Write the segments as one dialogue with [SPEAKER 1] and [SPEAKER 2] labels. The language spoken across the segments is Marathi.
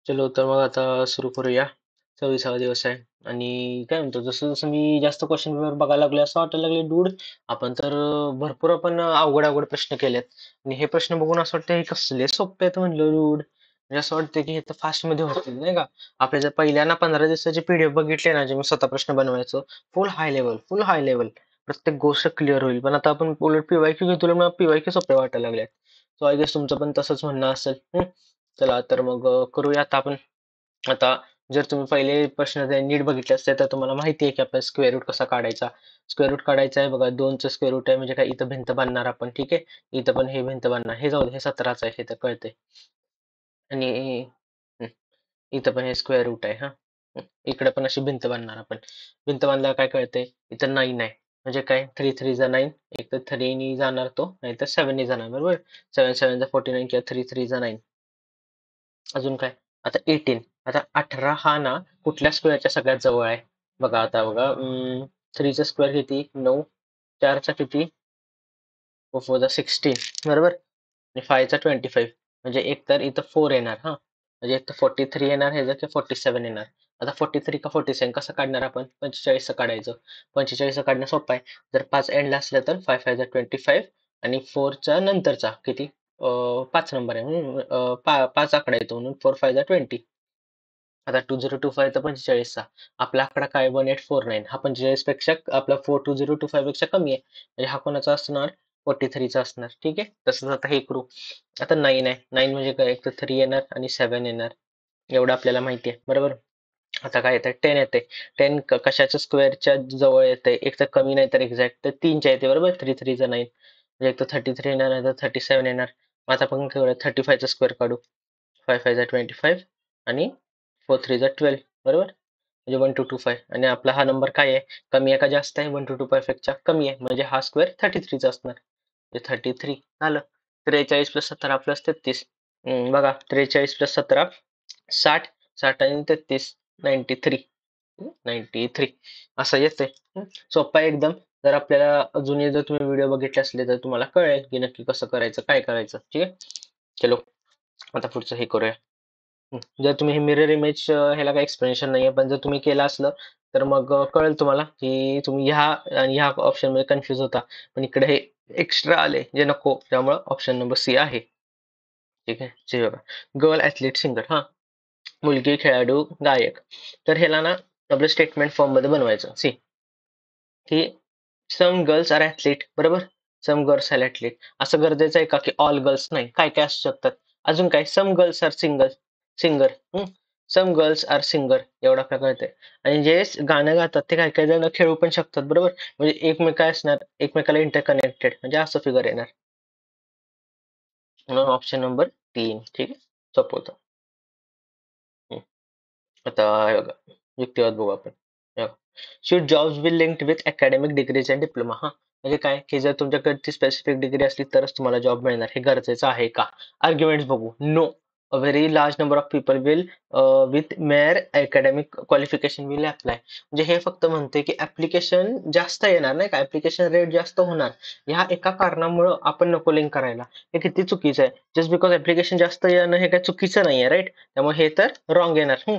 [SPEAKER 1] चलो तर मग आता सुरू करूया. 26वा दिवस आहे आणि काय म्हणतो जसं जसं मी जास्त क्वेश्चन पेपर बघायला लागले असं वाटायला लागले डूड आपण तर भरपूर आपण अवघड अवघड प्रश्न केलेत आणि हे प्रश्न बघून असं वाटतं हे कसले सोपे आहेत म्हणलं डूड. म्हणजे असं वाटतं की हे तर फास्ट मध्ये होतील नाही का. आपले जर पहिल्या ना 15 दिवसाचे पीडीएफ बघितले ना जे मी स्वतः प्रश्न बनवायचो फुल हाय लेवल प्रत्येक गोष्ट क्लिअर होईल. पण आता आपण उलट पीवायक्यू घेतो मग पीवायक्यू सोपे वाटायला लागले. सो आय गेस तुमचं पण तसंच म्हणणं असेल. चला तर मग करूया आता आपण. आता जर तुम्ही पहिले प्रश्न ते नीट बघितले असते तर तुम्हाला माहिती आहे की आपल्याला स्क्वेअर रूट कसा काढायचा. स्क्वेअर रूट काढायचा आहे बघा 2चं स्क्वेअर रूट आहे म्हणजे काय इथं भिंत बांधणार आपण ठीक आहे. इथं पण हे भिंत बांधणार हे जाऊ दे, हे 17च आहे हे तर कळतंय. आणि हं, इथं पण हे स्क्वेअर रूट आहे हा. इकडे पण अशी भिंत बांधणार आपण. भिंत बांधल्यावर काय कळतंय इथं 9 आहे म्हणजे काय 3 3 जा 9. एक तर 3 नी जाणार तो नाही तर 7 नी जाणार बरोबर. 7 7 जा 49 किंवा 3 3 जा 9. अजून काय आता 18. आता 18 हा ना कुठल्या स्क्वेअरच्या सगळ्यात जवळ आहे. बघा आता बघा 3चा स्क्वेअर किती 9. 4चा किती 4 जा 16 बरोबर. आणि 5चा 25 म्हणजे एक तर इथं 4 येणार हा म्हणजे एक तर 43 येणार हे जर 47 येणार. आता 43 का 47 कसं काढणार आपण 45 काढायचं. 45 काढणं सोपं आहे. जर 5 एंडला असलं तर 5 5 जा 25 आणि 4चा नंतरचा किती 5 नंबर आहे म्हणून 5 आकडा येतो म्हणून 4 5 जा 20. आता 2025 तर 45चा आपला आकडा काय 1849 हा 45 पेक्षा आपला 2025 पेक्षा कमी आहे म्हणजे हा कोणाचा असणार 43चा असणार ठीक आहे. तसंच आता हे करू. आता 9 आहे 9 म्हणजे काय एक तर 3 येणार आणि 7 येणार एवढं आपल्याला माहिती आहे बरोबर. आता काय येतंय 10 येते. 10 कशाच्या स्क्वेअरच्या जवळ येते एक तर कमी नाही तर एक्झॅक्ट तर 3च्या येते बरोबर 3 3 जा 9 म्हणजे एक तर 33 येणार नाही तर 37 येणार. मग आता आपण काय 35 चा स्क्वेअर काढू. 5 5 जा 25 आणि 4 3 जा 12 बरोबर म्हणजे 1225 आणि आपला हा नंबर काय आहे कमी आहे का जास्त आहे 1225 पेक्षा कमी आहे म्हणजे हा स्क्वेअर 33 चा असणार. म्हणजे 33 झालं. 43 प्लस 17 प्लस 33 बघा 43 प्लस 17 60. 60 आणि 33 93. 93 असं येतंय. सोपं आहे एकदम. जर आपल्याला अजूनही जर तुम्ही व्हिडिओ बघितले असले तर तुम्हाला कळेल की नक्की कसं करायचं काय करायचं ठीक आहे. चलो आता पुढचं हे करूया. जर तुम्ही हे मिरर इमेज ह्याला काही एक्सप्लेनेशन नाहीये पण जर तुम्ही केलं असलं तर मग कळेल तुम्हाला की तुम्ही ह्या आणि ह्या ऑप्शन मध्ये कन्फ्युज होता. पण इकडे हे एक्स्ट्रा आले जे नको त्यामुळे ऑप्शन नंबर सी आहे. ठीक आहे जे बघा गर्ल ऍथलीट सिंगर हा मुलगी खेळाडू गायक. तर ह्याला ना आपलं स्टेटमेंट फॉर्म मध्ये बनवायचं सी की सम गर्ल्स आर ऍथलीट बरोबर. सम गर्ल्स आर ऍथलीट असं गरजेचं आहे का की ऑल गर्ल्स नाही काय काय असू शकतात. अजून काय some girls are singer. Some girls are singer एवढा आपल्याला कळतंय. आणि जे गाणं गातात ते काही काही जण खेळू पण शकतात बरोबर म्हणजे एकमेका असणार एकमेकाला इंटरकनेक्टेड म्हणजे असं फिगर येणार. म्हणून ऑप्शन नंबर 3 ठीक आहे सोपं होतं. हम्म. आता हे बघा युक्तिवाद बघू आपण. Should jobs be linked with academic degrees and diploma हा म्हणजे काय की जर तुमच्याकडे ती स्पेसिफिक डिग्री असली तरच तुम्हाला जॉब मिळणार हे गरजेचं आहे का. आर्ग्युमेंट्स बघू no. A very large number of people will with mere academic qualification will apply म्हणजे हे फक्त म्हणते की ऍप्लिकेशन जास्त येणार नाही का ऍप्लिकेशन रेट जास्त होणार. ह्या एका कारणामुळं आपण नको लिंक करायला. हे किती चुकीचं आहे. जस्ट बिकॉज ऍप्लिकेशन जास्त येणं हे काही चुकीचं नाहीये राईट. त्यामुळे हे तर रॉंग येणार.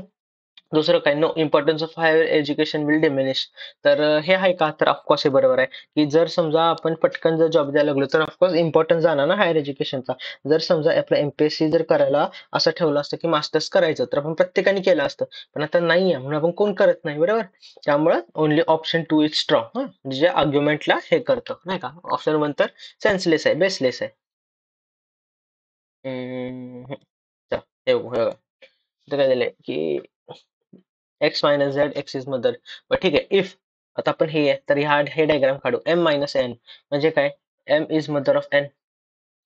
[SPEAKER 1] दुसरं काय no importance of higher education will diminish. तर हे आहे का तर ऑफकोर्स हे बरोबर आहे की जर समजा आपण पटकन जर जॉब द्यायला लागलो तर ऑफकोर्स इम्पॉर्टन्स जाणार ना हायर एज्युकेशनचा. जर समजा आपलं एमपीएससी जर करायला असं ठेवलं असतं की मास्टर्स करायचं तर आपण प्रत्येकाने केलं असतं. पण आता नाहीये म्हणून आपण कोण करत नाही बरोबर. त्यामुळे ओनली ऑप्शन 2 इज स्ट्रॉंग म्हणजे आर्ग्युमेंटला हे करतं नाही का. ऑप्शन 1 तर सेन्सलेस आहे बेसलेस आहे. हम्म, चला, हे बघू, हे बघा. इथं काय दिलंय की x minus Z x is mother. पण ठीक आहे इफ आता आपण हे आहे तर ह्या हे डायग्राम काढू एम मायनस एन म्हणजे काय M is mother of N.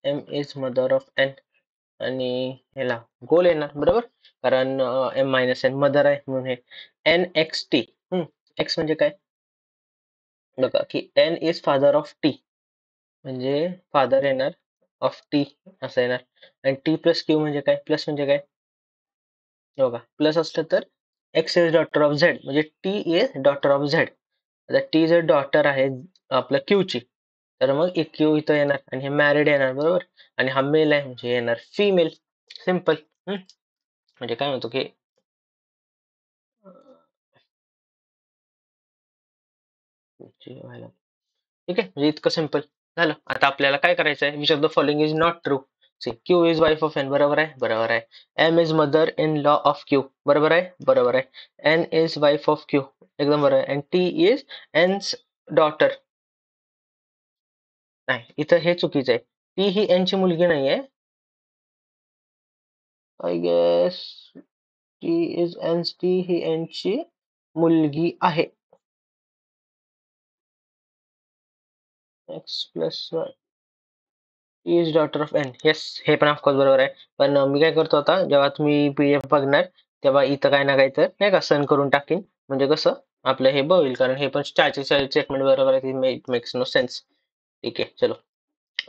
[SPEAKER 1] M is mother of N आणि ह्याला गोल येणार बरोबर कारण एम मायनस एन मदर आहे म्हणून हे एन एक्स टी. एक्स म्हणजे काय बघा की N is father of T म्हणजे फादर येणार ऑफ टी असं येणार. आणि टी प्लस क्यू म्हणजे काय प्लस म्हणजे काय बघा प्लस असलं तर X is daughter of Z म्हणजे T is daughter of Z. आता टी जर डॉटर आहे आपल्या क्यू ची तर मग एक क्यू इथं येणार आणि हे मॅरिड येणार बरोबर. आणि हा मेल आहे म्हणजे येणार फिमेल सिम्पल. म्हणजे काय म्हणतो की ठीक आहे, म्हणजे इतकं सिंपल झालं. आता आपल्याला काय करायचं आहे, which of the following is not true. C Q is wife of N, बरोबर आहे, बरोबर आहे. M is mother in law of Q, बरोबर आहे, बरोबर आहे. N is wife of Q, एकदम बरोबर आहे. And T is N's daughter. नाही, इथं हे चुकीचं आहे. टी ही एनची मुलगी नाहीये. I guess T is N's, T ही एनची मुलगी आहे. X plus is daughter of N, yes, हे पण ऑफकोर्स बरोबर आहे. पण मी काय करतो आता, जेव्हा तुम्ही पीडीएफ बघणार तेव्हा इथं काय ना काय तर नाही का सन करून टाकीन, म्हणजे कसं आपलं हे होईल, कारण हे पण स्टेटमेंट बरोबर आहे, इट मेक्स नो सेन्स. ठीक आहे, चलो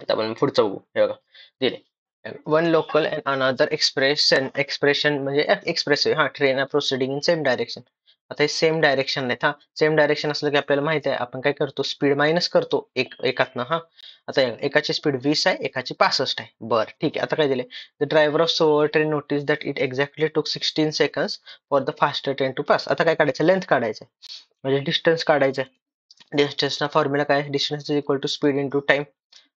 [SPEAKER 1] आता आपण पुढचं बघू. हे बघा दिले, one local and another expression म्हणजे एक्सप्रेसिव्ह, हा train are proceeding in same direction. आता हे सेम डायरेक्शन नाहीत, हा सेम डायरेक्शन असलं की आपल्याला माहिती आहे आपण काय करतो, स्पीड मायनस करतो एकातनं. हा आता एकाची स्पीड 20 आहे, एकाची 65 आहे. बरं ठीक आहे, आता काय दिले, the driver of slower train notice that it exactly took 16 seconds for the faster train to pass. आता काय काढायचं, लेंथ काढायचं म्हणजे डिस्टन्स काढायचं. डिस्टन्सचा फॉर्म्युला काय, distance is equal to speed in to time.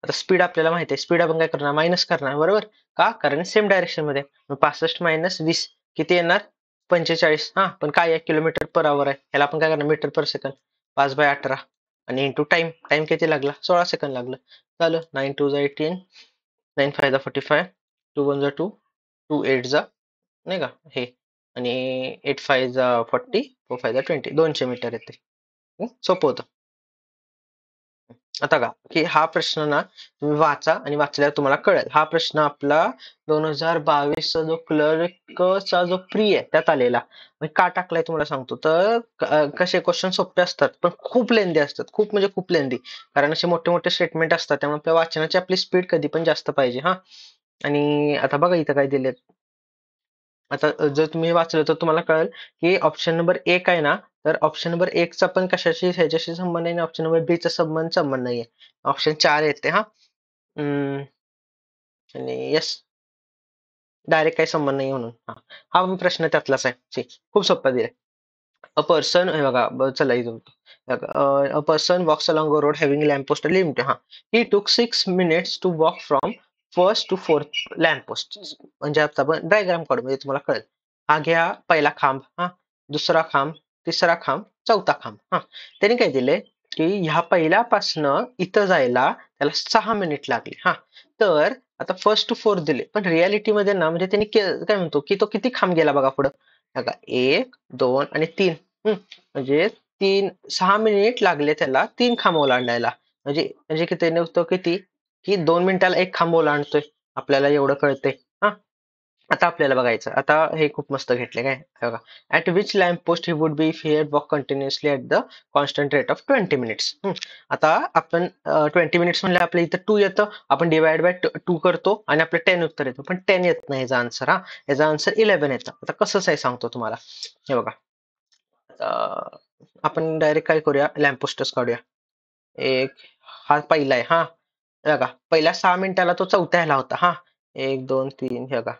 [SPEAKER 1] आता स्पीड आपल्याला माहिती आहे, स्पीड आपण काय करणार, मायनस करणार, बरोबर. का, कारण सेम डायरेक्शन मध्ये. मग 65 मायनस 20 किती येणार, 45. हा पण काय आहे, किलोमीटर पर आवर आहे, ह्याला आपण काय करणार, मीटर पर सेकंड. 5/18 आणि इंटू टाइम, टाइम किती लागला, 16 सेकंद लागलं. झालं, 9 2 जा 18, 9 5 जा 45, 2 1 जा 2, 2 8 जा नाही का हे, आणि 8 5 जा 40, 4 5 जा 20, 200 मीटर येते. सोपं होतं. आता का की हा प्रश्न ना तुम्ही वाचा आणि वाचल्यावर तुम्हाला कळेल. हा प्रश्न आपला 2022चा जो क्लर्कचा जो प्री आहे त्यात आलेला. मग का टाकलाय तुम्हाला सांगतो. तर कसे क्वेश्चन सोपे असतात पण खूप लेंदी असतात, खूप म्हणजे खूप लेंदी. कारण असे मोठे मोठे स्टेटमेंट असतात, त्यामुळे आपल्या वाचनाची आपली स्पीड कधी पण जास्त पाहिजे. हा आणि आता बघा इथं काय दिलेत. आता जर तुम्ही वाचलं तर तुम्हाला कळेल की ऑप्शन नंबर एक आहे ना, तर ऑप्शन नंबर एक चा पण कशाशी ह्याच्याशी संबंध नाही, ऑप्शन नंबर बी चा संबंध नाहीये. ऑप्शन 4 येते. हा आणि येस, डायरेक्ट काही संबंध नाही म्हणून. हा हा पण प्रश्न त्यातलाच आहे. खूप सोपा दिलाय. अ पर्सन, हे बघा चला इथून, a person walks along a road having lamp post limit. हा he took 6 minutes to walk from first to fourth lamp post. म्हणजे आता आपण डायग्राम काढू म्हणजे तुम्हाला कळेल. हा घ्या पहिला खांब, हा दुसरा खांब, तिसरा खांब, चौथा खांब. हा त्याने काय दिले की ह्या पहिल्यापासनं इथं जायला त्याला 6 मिनिट लागले. हा तर आता फर्स्ट टू फोर्थ दिले, पण रियालिटी मध्ये ना म्हणजे त्यांनी काय म्हणतो की तो किती खांब गेला बघा पुढं. बघा 1 2 आणि 3. म्हणजे 6 मिनिट लागले त्याला 3 खांब ओलांडायला. म्हणजे किती नव्हतं, किती की 2 मिनिटाला एक खांब ओलांडतोय. आपल्याला एवढं कळतंय. हा आता आपल्याला बघायचं, आता हे खूप मस्त घेतले काय, हे बघा. At which lamp post he would be here walk continuously at the constant rate of 20 minutes. आता आपण 20 minutes म्हणलं आपल्या इथं 2 येतं, आपण डिवाइड बाय 2 करतो आणि आपलं 10 उत्तर येतं, पण 10 येत नाही याचा आन्सर. हा याचा आन्सर 11 येतं. आता कसंच आहे सांगतो तुम्हाला. हे बघा, आपण डायरेक्ट काय करूया, लॅम्प पोस्टच काढूया. एक, हा पहिला आहे. हा हे बघा, पहिल्या 6 मिनिटाला तो चौथ्या ह्याला होता. हा 1 2 3, हे बघा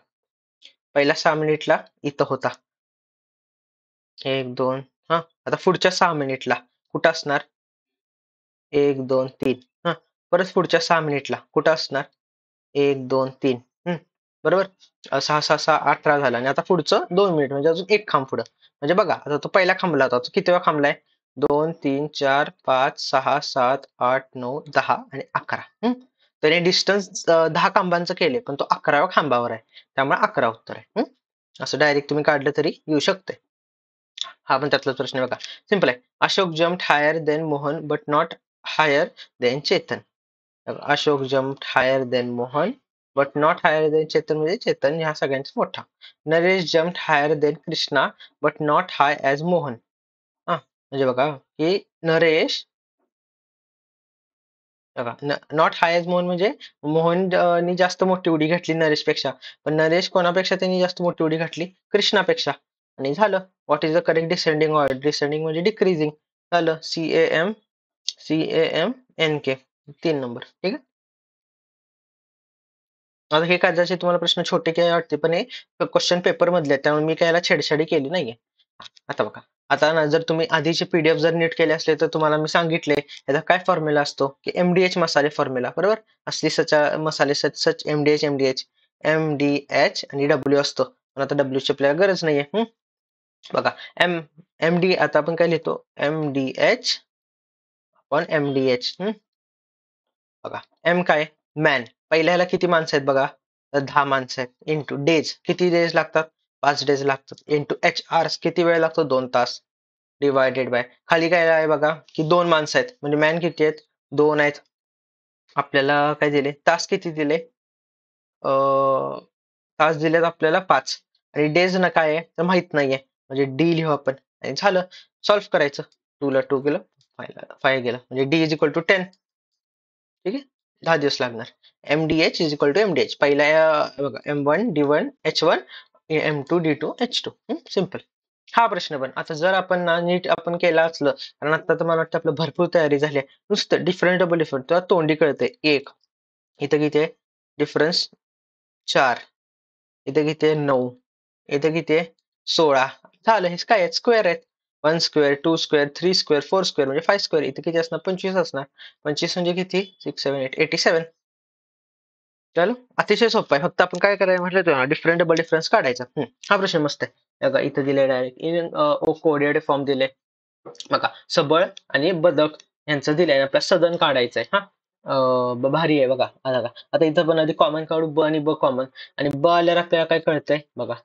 [SPEAKER 1] पहिल्या 6 मिनिटला इथं होता. 1 2, हा आता पुढच्या 6 मिनिटला कुठं असणार, 1 2 3. हा परत पुढच्या 6 मिनिटला कुठं असणार, 1 2 3. बरोबर. 6 6 6 18 झाला, आणि आता पुढचं 2 मिनिट म्हणजे अजून एक खांब पुढं. म्हणजे बघा आता तो पहिला खांबला होता, तो किती वेळा खांबलाय, 2 3 4 5 6 7 8 9 10 आणि 11. त्याने डिस्टन्स 10 खांबांचं केले, पण तो 11व्या खांबावर आहे, त्यामुळे 11 उत्तर आहे. असं डायरेक्ट तुम्ही काढलं तरी येऊ शकते. हा पण त्यातलाच प्रश्न आहे बघा, सिंपल आहे. Ashok jump higher than Mohan but not higher than Chetan. Ashok jump higher than Mohan but not higher than Chetan, म्हणजे चेतन ह्या सगळ्यांचा मोठा. Naresh jump higher than Krishna but not high as Mohan. हा म्हणजे बघा की नरेश, बघा नॉट हाय ॲज मोहन म्हणजे मोहन नी जास्त मोठी उडी घातली नरेशपेक्षा, पण नरेश कोणापेक्षा त्यांनी जास्त मोठी उडी घातली, कृष्णापेक्षा. आणि झालं. What is the correct descending order, descending म्हणजे डिक्रीजिंग. झालं, CAM CAMNK, 3 नंबर. ठीक आहे. आता हे कदाचित तुम्हाला प्रश्न छोटे काय वाटते, पण हे क्वेश्चन पेपर मधले आहेत, त्यामुळे मी काय याला छेडछाडी केली नाहीये. आता बघा, आता ना जर तुम्ही आधीचे पीडीएफ जर नीट केले असले तर तुम्हाला मी सांगितले याचा काय फॉर्म्युला असतो की एमडीएच मसाले फॉर्म्युला, बरोबर. असली सचा मसाले सच सच एमडीएच एमडीएच एमडीएच आणि डब्ल्यू असतो, पण आता डब्ल्यू ची आपल्याला गरज नाहीये. बघा, एम एमडी आता आपण काय लिहितो, एमडीएच पण एमडीएच. बघा, एम काय, मॅन. पहिल्या ह्याला किती माणसं आहेत बघा, तर 10 माणसं आहेत. इंटू डेज, किती डेज लागतात, 5 डेज लागतात. इंटू एच आर्स, किती वेळ लागतो, 2 तास. डिवायडेड बाय, खाली काय आहे बघा की 2 माणसं आहेत, म्हणजे मॅन किती आहेत, 2 आहेत. आपल्याला काय दिले, तास किती दिले, तास दिलेत आपल्याला 5. आणि डेज ना काय आहे तर माहित नाहीये, म्हणजे डी लिहू आपण आणि झालं. सॉल्व्ह करायचं. 2 ला 2 गेलं, 5 गेलं, म्हणजे डी इज इक्वल टू 10. ठीक आहे, 10 दिवस लागणार. MDH is equal to MDH, पहिला बघा, M1 D1 H1 M2 D2 H2. Simple. हा प्रश्न पण आता जर आपण ना नीट आपण केला असलं, कारण आता तर मला वाटतं आपलं भरपूर तयारी झाली आहे, नुसतं डिफरंट डबल डिफरंट तर तोंडी कळतंय. एक इथं किती आहे डिफरन्स, 4. इथं किती आहे, 9. इथं किती आहे, 16. झालं, हे काय आहेत, स्क्वेअर आहेत. 1 स्क्वेअर, 2 स्क्वेअर, 3 स्क्वेअर, 4 स्क्वेअर, म्हणजे 5 स्क्वेअर. इथे किती असणार, 25 असणार. 25 म्हणजे किती, 6 7 8 87. चलो, अतिशय सोपं आहे. फक्त आपण काय करायला म्हटलं तर डिफरंट डबल डिफरन्स काढायचा. हा प्रश्न मस्त आहे. बघा, इथं दिले डायरेक्ट इन कोऑर्डिनेट फॉर्म दिले. बघा, सबळ आणि बदक यांचं दिलंय, आपल्याला सदन काढायचंय. हा, भारी आहे बघा. आता बघा, आता इथं पण आधी कॉमन काढू, ब आणि ब कॉमन. आणि ब आल्यावर आपल्याला काय कळतंय बघा,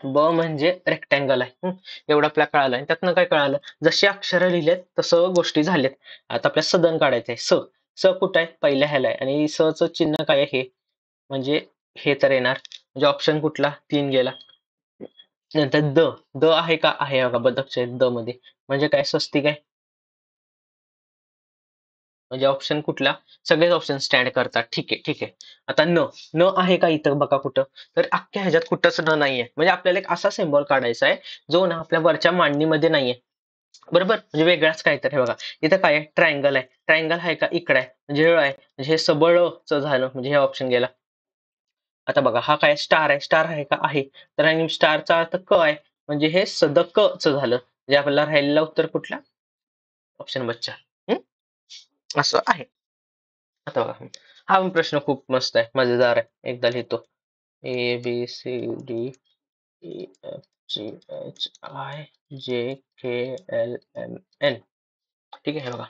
[SPEAKER 1] ब म्हणजे रेक्टँगल आहे. एवढं आपल्याला कळालं. आणि त्यातनं काय कळालं, जशी अक्षरं लिहिलेत तसं गोष्टी झाल्यात. आता आपल्या सदन काढायचंय. स स कुठं आहे, पहिल्या ह्याला आहे. आणि स च चिन्ह काय आहे, हे म्हणजे हे तर येणार, म्हणजे ऑप्शन कुठला, 3 गेला. नंतर द द आहे का, आहे बघा, बदकच्या द मध्ये, म्हणजे काय, स्वस्तिक आहे. म्हणजे ऑप्शन कुठला, सगळेच ऑप्शन स्टँड करतात. ठीक आहे, ठीक आहे. आता न न आहे का इथं बघा कुठं, तर अख्ख्या ह्याच्यात कुठंच न नाहीये. म्हणजे आपल्याला एक असा सिम्बॉल काढायचा आहे जो ना आपल्या वरच्या मांडणीमध्ये नाहीये, बरोबर, म्हणजे वेगळाच काहीतरी. बघा, इथं काय आहे, ट्रायंगल आहे. ट्रायंगल आहे का, इकडे आहे, म्हणजे आहे, म्हणजे हे सबळच झालं, म्हणजे हे ऑप्शन गेला. आता बघा, हा काय, स्टार आहे. स्टार आहे का, आहे. तर आणि स्टारचा अर्थ क आहे, म्हणजे हे सदकच झालं. म्हणजे आपल्याला राहिलेलं उत्तर कुठला, ऑप्शन बच्चा. असं आहे. आता बघा, हा पण प्रश्न खूप मस्त आहे, मजेदार आहे. एकदा लिहितो, ABCDEFGHI JKLMN. ठीक आहे, हे बघा,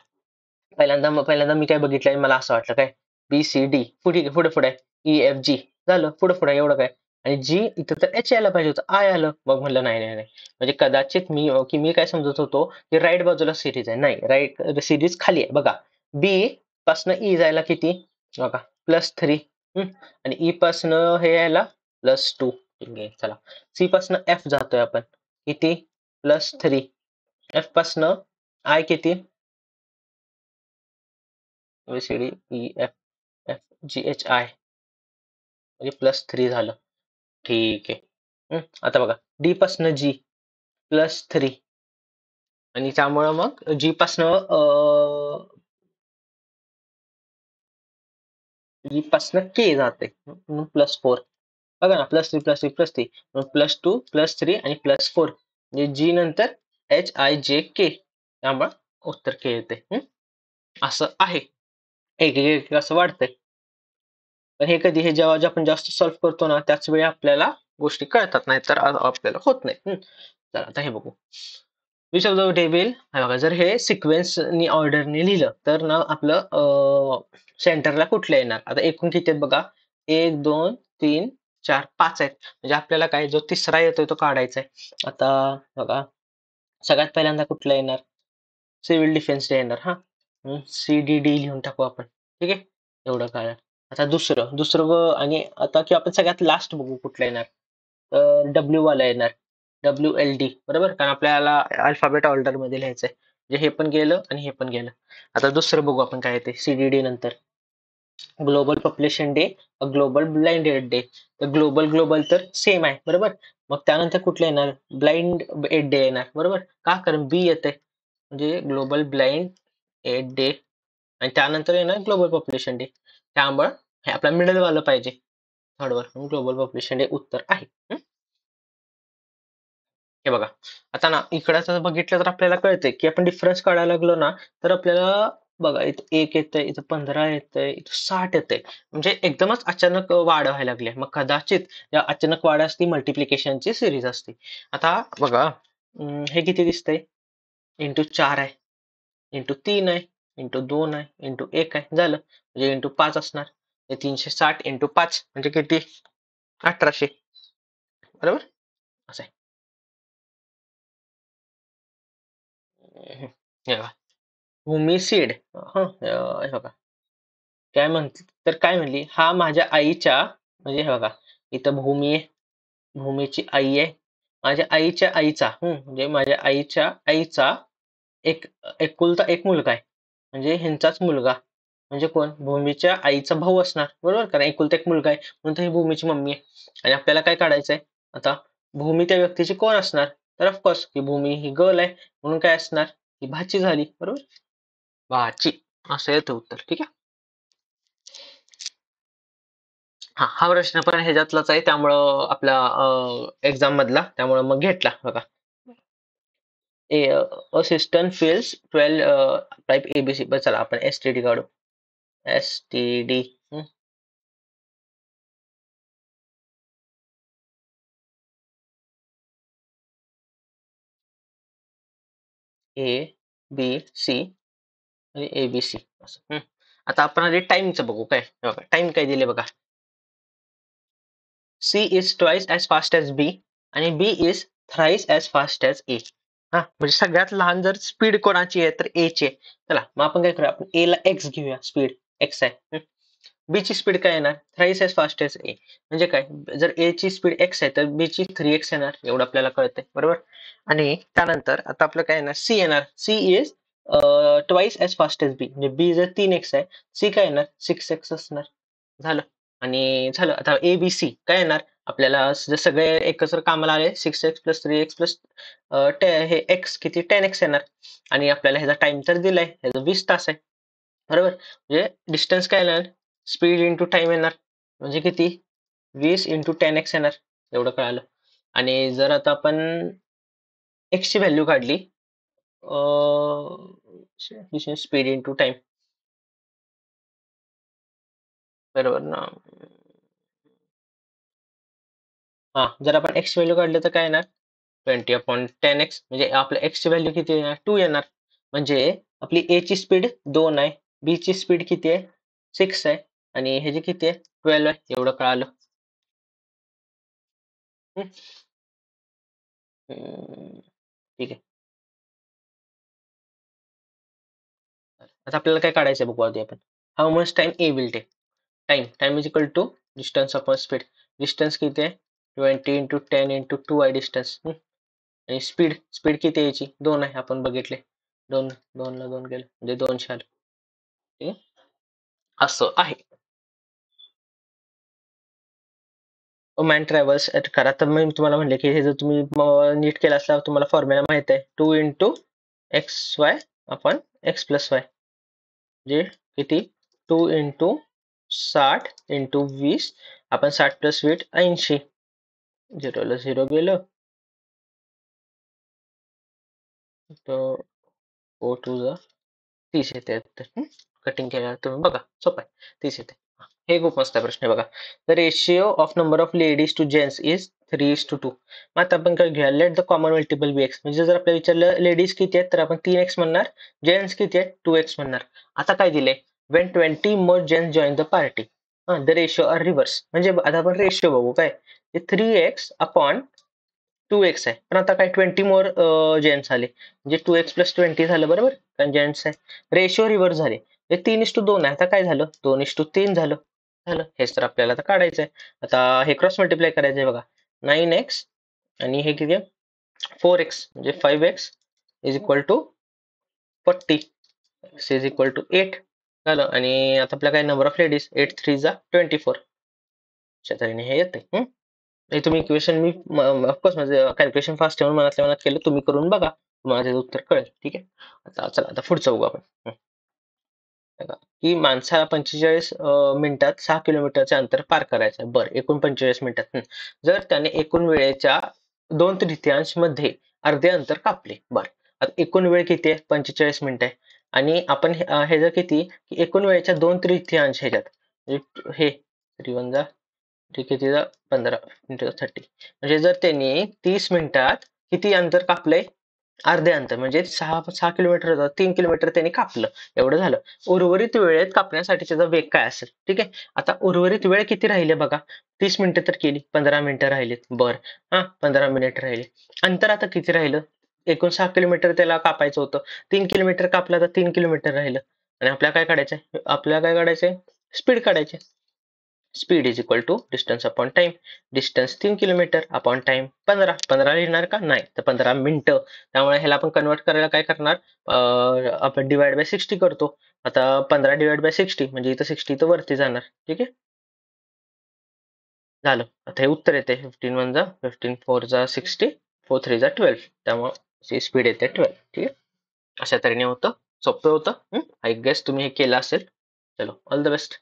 [SPEAKER 1] पहिल्यांदा मी काय बघितलंय, मला असं वाटलं काय, BCD पुढे पुढे पुढे EFG, झालं, पुढे पुढे एवढं काय. आणि जी इथं तर H यायला पाहिजे होतं, आय आलं. मग म्हणलं नाही नाही नाही, म्हणजे कदाचित मी काय समजत होतो की राईट बाजूला सिरीज आहे. नाही, राईट सिरीज खाली आहे. बघा, बी पासनं ई जायला किती, बघा, +3. आणि ई पासनं हे यायला +2. ठीक आहे, चला. सी पासनं एफ जातोय आपण, किती, +3. एफ पासनं आय किती, ABCD EFGHI, म्हणजे +3 झालं. ठीक आहे. आता बघा, डी पासनं जी +3. आणि त्यामुळं मग जी पासनं जी पासनं के जाते, +4. बघा ना, +3 +3 +3, मग +2 +3 आणि +4, म्हणजे जी नंतर HIJK, त्यामुळे उत्तर के येते. असं आहे. एक एक एक असं वाढतंय. पण हे कधी, हे जेव्हा जे आपण जास्त सॉल्व्ह करतो ना, त्याच वेळी आपल्याला गोष्टी कळतात, नाही तर आपल्याला होत नाही. चला, आता हे बघू. विच ऑफ द टेबल, बघा, जर हे सिक्वेन्सनी ऑर्डरने लिहिलं तर ना आपलं सेंटरला कुठलं येणार. आता एकूण किती आहेत बघा, 1 2 3 4 5 आहेत. म्हणजे आपल्याला काय, जो तिसरा येतोय तो काढायचा आहे. आता बघा, सगळ्यात पहिल्यांदा कुठलं येणार, सिव्हिल डिफेन्स डे येणार. हा, CDD लिहून टाकू आपण. ठीक आहे, एवढं काय. आता दुसरं दुसरं आणि आता की आपण सगळ्यात लास्ट बघू कुठलं येणार, डब्ल्यू वाला येणार, WLD, बरोबर, कारण आपल्याला अल्फाबेट ऑर्डर मध्ये लिहायचंय. म्हणजे हे पण गेलं आणि हे पण गेलं. आता दुसरं बघू आपण काय येते, CDD नंतर global population day, global blind aid day. तर ग्लोबल ग्लोबल तर सेम आहे, बरोबर. मग त्यानंतर कुठलं येणार, ब्लाइंड एड डे येणार, बरोबर. का, कारण बी येते, म्हणजे ग्लोबल ब्लाइंड एड डे. आणि त्यानंतर येणार ग्लोबल पॉप्युलेशन डे. त्यामुळं हे आपला मिडल वालं पाहिजे. थर्ड वर ग्लोबल पॉप्युलेशन हे उत्तर आहे. हे बघा, आता ना इकडं जर बघितलं तर आपल्याला कळतंय की आपण डिफरन्स काढायला लागलो ना, तर आपल्याला बघा इथं 1 येतंय, इथं 15 येतंय, इथं 60 येतंय. म्हणजे एकदमच अचानक वाढ व्हायला लागली आहे. मग कदाचित या अचानक वाढ असती मल्टिप्लिकेशनची सिरीज असते. आता बघा, हे किती दिसतंय? इंटू 4 आहे, इंटू 3 आहे, इंटू 2 आहे, इंटू 1 आहे. झालं. म्हणजे इंटू 5 असणार. हे 360 इंटू 5 म्हणजे किती? 1800. बरोबर? असं आहे. हे बघा. भूमी हं, हे बघा. काय म्हणते तर काय म्हणली, हा माझ्या आईच्या, म्हणजे हे बघा, इथं भूमी आहे, भूमीची आई आहे. माझ्या आईच्या आईचा, म्हणजे माझ्या आईच्या आईचा एक एकुलता एक मुलगा आहे. म्हणजे ह्यांचाच मुलगा. म्हणजे कोण? भूमीच्या आईचा भाऊ असणार. बरोबर? कारण एकुलता एक मुलगा आहे. म्हणून तर ही भूमीची मम्मी आहे. आणि आपल्याला काय काढायचंय? आता भूमी त्या व्यक्तीची कोण असणार? तर ऑफकोर्स ही भूमी ही गर्ल आहे. म्हणून काय असणार? ही भाची झाली. बरोबर? भाची. असं येतं उत्तर. ठीक आहे? हा प्रश्न पण ह्याच्यातलाच आहे, त्यामुळं आपला एक्झाम मधला, त्यामुळं मग घेतला बघा. Assistant fills 12 type ABC. बस चला आपण एसटीडी काढू. एसटीडी. ए बी सी आणि एबीसी असं. आता आपण आधी टाइमचं बघू. काय बघा, टाइम काय दिले बघा. C is twice as fast as B आणि B is thrice as fast as A. हा म्हणजे सगळ्यात लहान जर स्पीड कोणाची आहे तर ए ची आहे. चला मग आपण काय करूया, आपण ए ला एक्स घेऊया. स्पीड एक्स आहे. बी ची स्पीड काय येणार? थ्राईस ॲज फास्ट ॲज ए. म्हणजे काय, जर ए ची स्पीड एक्स आहे तर बी ची 3x येणार, एवढं आपल्याला कळतंय. बरोबर? आणि त्यानंतर आता आपलं काय येणार? सी येणार. C is twice as fast as B. म्हणजे बी जर 3x आहे, सी काय येणार? 6x असणार. झालं. आणि झालं. आता ए बी सी काय येणार? आपल्याला जर सगळे एकत्र कामाला आले, 6x प्लस 3x प्लस हे एक्स किती? 10x येणार. आणि आपल्याला ह्याचा टाइम तर दिलाय, ह्याचा 20 तास आहे. बरोबर? म्हणजे डिस्टन्स काय येणार? स्पीड इंटू टाइम येणार. म्हणजे किती? 20 इंटू 10x येणार. एवढं कळालं. आणि जर आता आपण x ची व्हॅल्यू काढली, स्पीड इंटू टाइम, बरोबर ना? हा, जर आपण x व्हॅल्यू काढली तर काय येणार? 20/10x. म्हणजे आपल्या x ची व्हॅल्यू किती येणार? 2 येणार. म्हणजे आपली a ची स्पीड 2 आहे, b ची स्पीड किती आहे? 6 आहे आणि ह्याची किती आहे? 12 आहे. एवढं कळालं. हम्म. ठीक आहे. आता आपल्याला काय काढायचं बघू आधी आपण. How much time A will take. Time is equal to distance upon speed. Distance किती आहे? 20 इंटू 10 इंटू 2 आहे डिस्टन्स. आणि स्पीड स्पीड किती आहे याची? 2 आहे, आपण बघितले. 2 2 ला 2 गेलं म्हणजे 200 आलं. ठीक आहे? असं आहे. मॅन ट्रॅव्हल्स करा. तर मी तुम्हाला म्हणले की हे जर तुम्ही नीट केलं असल्यावर तुम्हाला फॉर्म्युला माहित आहे. 2 into x Y upon x plus y. म्हणजे किती? 2 इंटू 60 इंटू 20. आपण 60 प्लस 20 80. 0 ला 0 गेलं तर 4 2 30 येते. कटिंग केल्यावर तुम्ही बघा, सोपं आहे. 30 येते. हे खूप मस्त आहे प्रश्न आहे बघा. The ratio of number of ladies to gents is 3:2. मग आता आपण काय घेऊया? Let the common multiple be X. म्हणजे जर आपल्याला विचारलं लेडीज किती आहेत तर आपण 3x म्हणणार, जेंट्स किती आहेत 2x म्हणणार. आता काय दिलंय? When 20 more gents join the party, the ratio are reverse. म्हणजे आता आपण रेशिओ बघू. काय? 3x अपॉन 2x आहे. पण आता काय 20 मोर जेंट्स आले म्हणजे 2x प्लस 20 झालं. बरोबर? कारण जेंट्स आहे. रेशिओ रिव्हर्स झाले. हे 3:2 आहे. आता काय झालं? 2:3 झालं. झालं. हेच तर आपल्याला आता काढायचं आहे. आता हे क्रॉस मल्टिप्लाय करायचं आहे बघा. 9x आणि हे किती आहे? 4x म्हणजे 5x is equal to 40. x is equal to 8 झालं. आणि आता आपल्या काय नंबर ऑफ लेडीज? 8 3 जा 24. अशा तऱ्हेने हे येते. हे तुम्ही इक्वेशन मी ऑफकोर्स माझं कॅल्क्युलेशन फास्ट ठेवून मनातल्या मनात केलं. तुम्ही करून बघा, तुम्हाला त्याचं उत्तर कळेल. ठीक आहे. आता चला, आता पुढचं बघू आपण. बघा, की माणसाला 45 मिनिटात 6 किलोमीटरचे अंतर पार करायचं आहे. बरं, एकूण 45 मिनिटात. जर त्याने एकूण वेळेच्या 2/3 मध्ये अर्धे अंतर कापले. बरं, आता एकूण वेळ किती आहे? 45 मिनिटं आहे. आणि आपण ह्याचं किती, की एकूण वेळेच्या 2/3 ह्याच्यात म्हणजे हे 3 जा ठीक आहे, तिथं 15 इंटू 30. म्हणजे जर त्यांनी 30 मिनिटात किती अंतर कापलंय? अर्धे अंतर. म्हणजे 6 किलोमीटर होतं, 3 किलोमीटर त्यांनी कापलं. एवढं झालं. उर्वरित वेळेत कापण्यासाठी त्याचा वेग काय असेल? ठीक आहे. आता उर्वरित वेळ किती राहिली बघा. 30 मिनिटं तर केली, 15 मिनिटं राहिलीत. बरं, हा 15 मिनिट राहिले. अंतर आता किती राहिलं? एकूण 6 किलोमीटर त्याला कापायचं होतं. 3 किलोमीटर कापला तर 3 किलोमीटर राहिलं. आणि आपल्याला काय काढायचंय? आपल्याला काय काढायचंय? स्पीड काढायची. Speed is equal to distance upon time. Distance 3 kilometre upon time 15. 15 लिहिणार का? नाही, तर 15 मिनिटं. त्यामुळे ह्याला आपण कन्वर्ट करायला काय करणार? आपण डिवाइड बाय 60 करतो. आता 15 डिवाइड बाय 60 म्हणजे इथं 60 तर वरती जाणार. ठीक आहे, झालं. आता हे उत्तर येते 15 1 जा 15 4 जा 60, 4 3 जा 12. त्यामुळे स्पीड येते 12. ठीक आहे, अशा तऱ्हेने होतं. सोपं होतं. आय गेस तुम्ही हे केलं असेल. चलो, ऑल द बेस्ट.